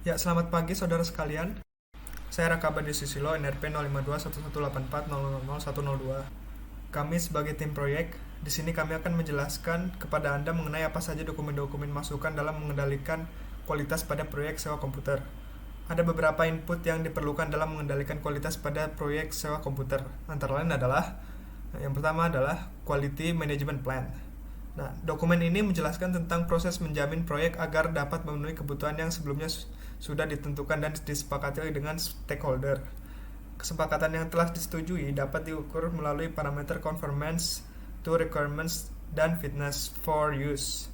Ya, selamat pagi saudara sekalian. Saya Raka Badi Susilo, NRP 05211810000102. Kami sebagai tim proyek, di sini kami akan menjelaskan kepada Anda mengenai apa saja dokumen-dokumen masukan dalam mengendalikan kualitas pada proyek sewa komputer. Ada beberapa input yang diperlukan dalam mengendalikan kualitas pada proyek sewa komputer. Antara lain adalah, yang pertama adalah Quality Management Plan. Nah, dokumen ini menjelaskan tentang proses menjamin proyek agar dapat memenuhi kebutuhan yang sebelumnya sudah ditentukan dan disepakati dengan stakeholder. Kesepakatan yang telah disetujui dapat diukur melalui parameter conformance to requirements dan fitness for use,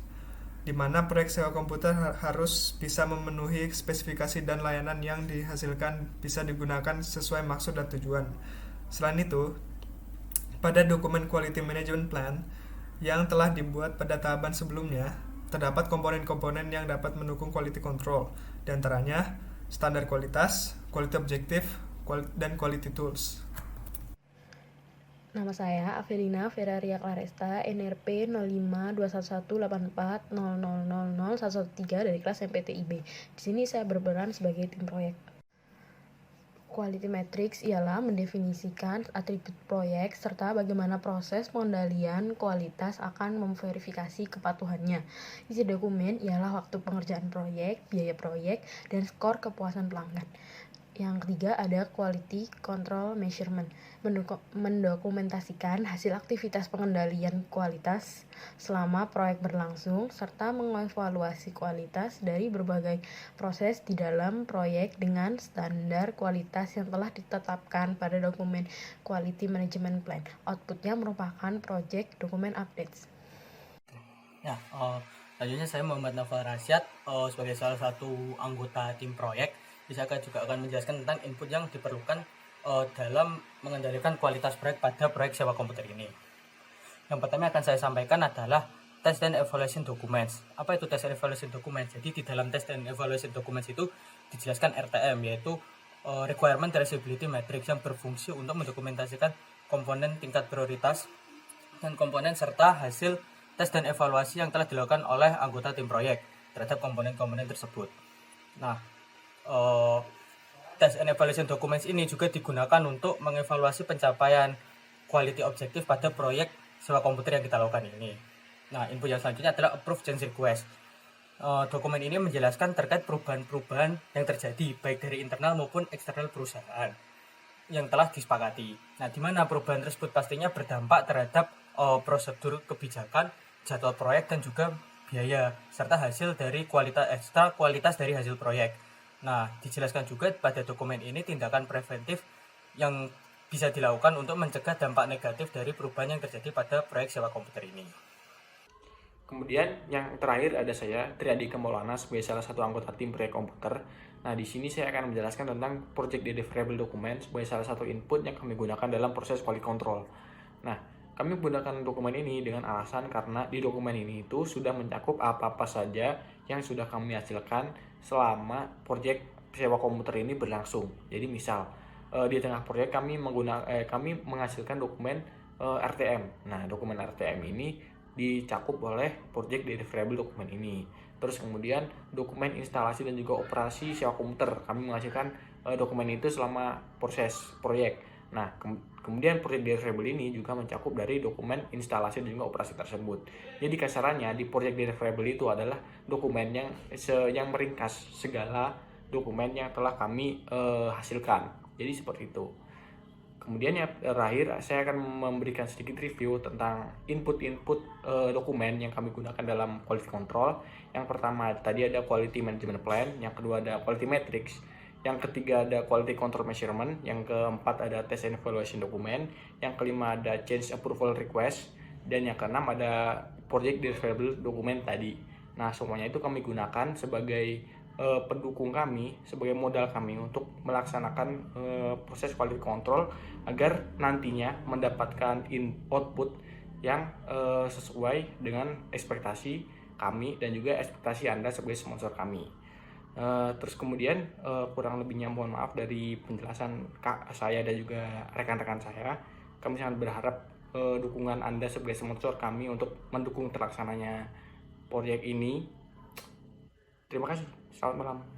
di mana proyek sewa komputer harus bisa memenuhi spesifikasi dan layanan yang dihasilkan bisa digunakan sesuai maksud dan tujuan. Selain itu, pada dokumen Quality Management Plan yang telah dibuat pada tahapan sebelumnya, terdapat komponen-komponen yang dapat mendukung quality control, di antaranya standar kualitas, quality objective, dan quality tools. Nama saya Avelina Ferraria Claresta, NRP 05211840000113 dari kelas MPTIB. Di sini saya berperan sebagai tim proyek. Quality Matrix ialah mendefinisikan atribut proyek serta bagaimana proses pengendalian kualitas akan memverifikasi kepatuhannya. Isi dokumen ialah waktu pengerjaan proyek, biaya proyek, dan skor kepuasan pelanggan. Yang ketiga ada Quality Control Measurement, mendokumentasikan hasil aktivitas pengendalian kualitas selama proyek berlangsung, serta mengevaluasi kualitas dari berbagai proses di dalam proyek dengan standar kualitas yang telah ditetapkan pada dokumen Quality Management Plan. Outputnya merupakan project dokumen updates. Ya, selanjutnya saya Muhammad Naufal Rasyad sebagai salah satu anggota tim proyek. Saya juga akan menjelaskan tentang input yang diperlukan dalam mengendalikan kualitas proyek pada proyek sewa komputer ini. Yang pertama yang akan saya sampaikan adalah Test and Evaluation Documents. Apa itu Test and Evaluation Documents? Jadi di dalam Test and Evaluation Documents itu dijelaskan RTM, yaitu Requirement Traceability Matrix, yang berfungsi untuk mendokumentasikan komponen tingkat prioritas dan komponen serta hasil tes dan evaluasi yang telah dilakukan oleh anggota tim proyek terhadap komponen-komponen tersebut. Nah, Test and Evaluation Documents ini juga digunakan untuk mengevaluasi pencapaian quality objektif pada proyek sewa komputer yang kita lakukan ini. Nah, input yang selanjutnya adalah Approve Change Request. Dokumen ini menjelaskan terkait perubahan-perubahan yang terjadi baik dari internal maupun eksternal perusahaan yang telah disepakati. Nah, di mana perubahan tersebut pastinya berdampak terhadap prosedur kebijakan, jadwal proyek, dan juga biaya serta hasil dari kualitas dari hasil proyek. Nah, dijelaskan juga pada dokumen ini tindakan preventif yang bisa dilakukan untuk mencegah dampak negatif dari perubahan yang terjadi pada proyek sewa komputer ini. Kemudian yang terakhir ada saya, Triadi Maulana, sebagai salah satu anggota tim proyek komputer. Nah, di sini saya akan menjelaskan tentang Project Deliverable Document sebagai salah satu input yang kami gunakan dalam proses quality control. Nah, kami menggunakan dokumen ini dengan alasan karena di dokumen ini itu sudah mencakup apa-apa saja yang sudah kami hasilkan selama proyek sewa komputer ini berlangsung. Jadi misal di tengah proyek kami menghasilkan dokumen RTM. Nah, dokumen RTM ini dicakup oleh Project Deliverable Document ini. Terus kemudian dokumen instalasi dan juga operasi sewa komputer, kami menghasilkan dokumen itu selama proses proyek. Nah, kemudian Project Deliverable ini juga mencakup dari dokumen instalasi dan juga operasi tersebut. Jadi kasarannya di Project Deliverable itu adalah dokumen yang meringkas segala dokumen yang telah kami hasilkan. Jadi seperti itu. Kemudian yang terakhir, saya akan memberikan sedikit review tentang input-input dokumen yang kami gunakan dalam quality control. Yang pertama tadi ada Quality Management Plan, yang kedua ada Quality Matrix, yang ketiga ada Quality Control Measurement, yang keempat ada Test and Evaluation Document, yang kelima ada Change Approval Request, dan yang keenam ada Project Deliverable Document tadi. Nah, semuanya itu kami gunakan sebagai pendukung kami, sebagai modal kami untuk melaksanakan proses quality control agar nantinya mendapatkan output yang sesuai dengan ekspektasi kami dan juga ekspektasi Anda sebagai sponsor kami. Terus kemudian kurang lebihnya mohon maaf dari penjelasan saya dan juga rekan-rekan saya. Kami sangat berharap dukungan Anda sebagai sponsor kami untuk mendukung terlaksananya proyek ini. Terima kasih. Selamat malam.